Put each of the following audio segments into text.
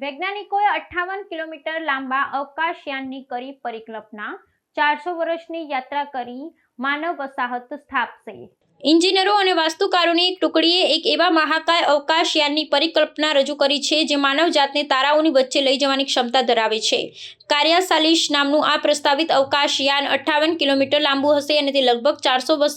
વૈજ્ઞાનિકોએ 58 કિલોમીટર લાંબા અવકાશયાનની કરી પરિકલ્પના, 400 વર્ષની યાત્રા કરી માનવ વસાહત સ્થાપશે। ઇજનેરો અને વાસ્તુકારોની એક ટુકડીએ એક એવા મહાકાય અવકાશયાનની પરિકલ્પના રજૂ કરી છે જે માનવજાતને તારાઓની વચ્ચે લઈ જવાની ક્ષમતા ધરાવે છે। કાર્યાસાલિસ નામનું આ પ્રસ્તાવિત અવકાશયાન 58 કિલોમીટર લાંબુ હશે અને તે લગભગ 400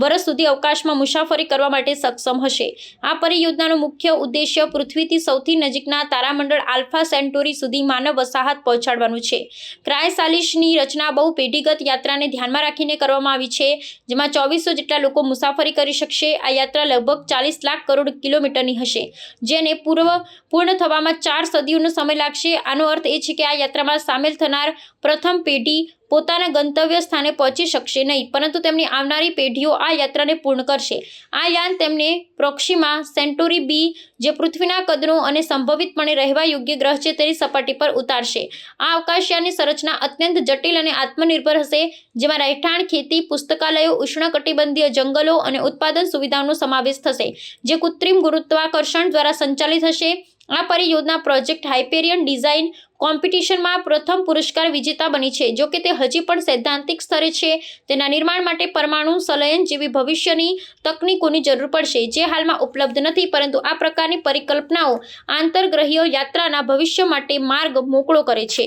વર્ષ સુધી અવકાશમાં મુસાફરી કરવા માટે સક્ષમ હશે। આ પરિયોજનાનો મુખ્ય ઉદ્દેશ્ય પૃથ્વીથી સૌથી નજીકના તારામંડળ આલ્ફા સેન્ટોરી સુધી માનવ વસાહત પહોંચાડવાનું છે। ક્રાયસાલિસની રચના બહુ પેઢીગત યાત્રાને ધ્યાનમાં રાખીને કરવામાં આવી છે, જેમાં 2400 જેટલા લોકો મુસાફરી કરી શકશે। આ યાત્રા લગભગ 40 લાખ કરોડ કિલોમીટરની હશે, જેને પૂર્ણ થવામાં 4 સદીઓનો સમય લાગશે। આનો અર્થ એ છે કે આ યાત્રામાં સામેલ થનાર પ્રથમ પેઢી પોતાના ગંતવ્ય સ્થાને પહોંચી શકશે નહીં, પરંતુ તેમની આવનારી પેઢીઓ આ યાત્રાને પૂર્ણ કરશે। આ યાન તેમને પ્રોક્સિમા સેન્ટોરી બી, જે પૃથ્વીના કદનો અને સંભવિતપણે રહેવા યોગ્ય ગ્રહ છે, તેની સપાટી પર ઉતારશે। આ અવકાશયાનની સંરચના અત્યંત જટિલ અને આત્મનિર્ભર હશે, જેમાં રહેઠાણ, ખેતી, પુસ્તકાલયો, ઉષ્ણકટિબંધીય જંગલો અને ઉત્પાદન સુવિધાઓનો સમાવેશ થશે, જે કૃત્રિમ ગુરુત્વાકર્ષણ દ્વારા સંચાલિત હશે। આ પરિયોજના પ્રોજેક્ટ હાઇપેરિયન ડિઝાઇન કોમ્પિટિશનમાં પ્રથમ પુરસ્કાર વિજેતા બની છે। જો કે તે હજી પણ સૈદ્ધાંતિક સ્તરે છે, તેના નિર્માણ માટે પરમાણુ સંલયન જેવી ભવિષ્યની તકનીકોની જરૂર પડશે, જે હાલમાં ઉપલબ્ધ નથી, પરંતુ આ પ્રકારની પરિકલ્પનાઓ આંતરગ્રહીય યાત્રાના ભવિષ્ય માટે માર્ગ મોકળો કરે છે।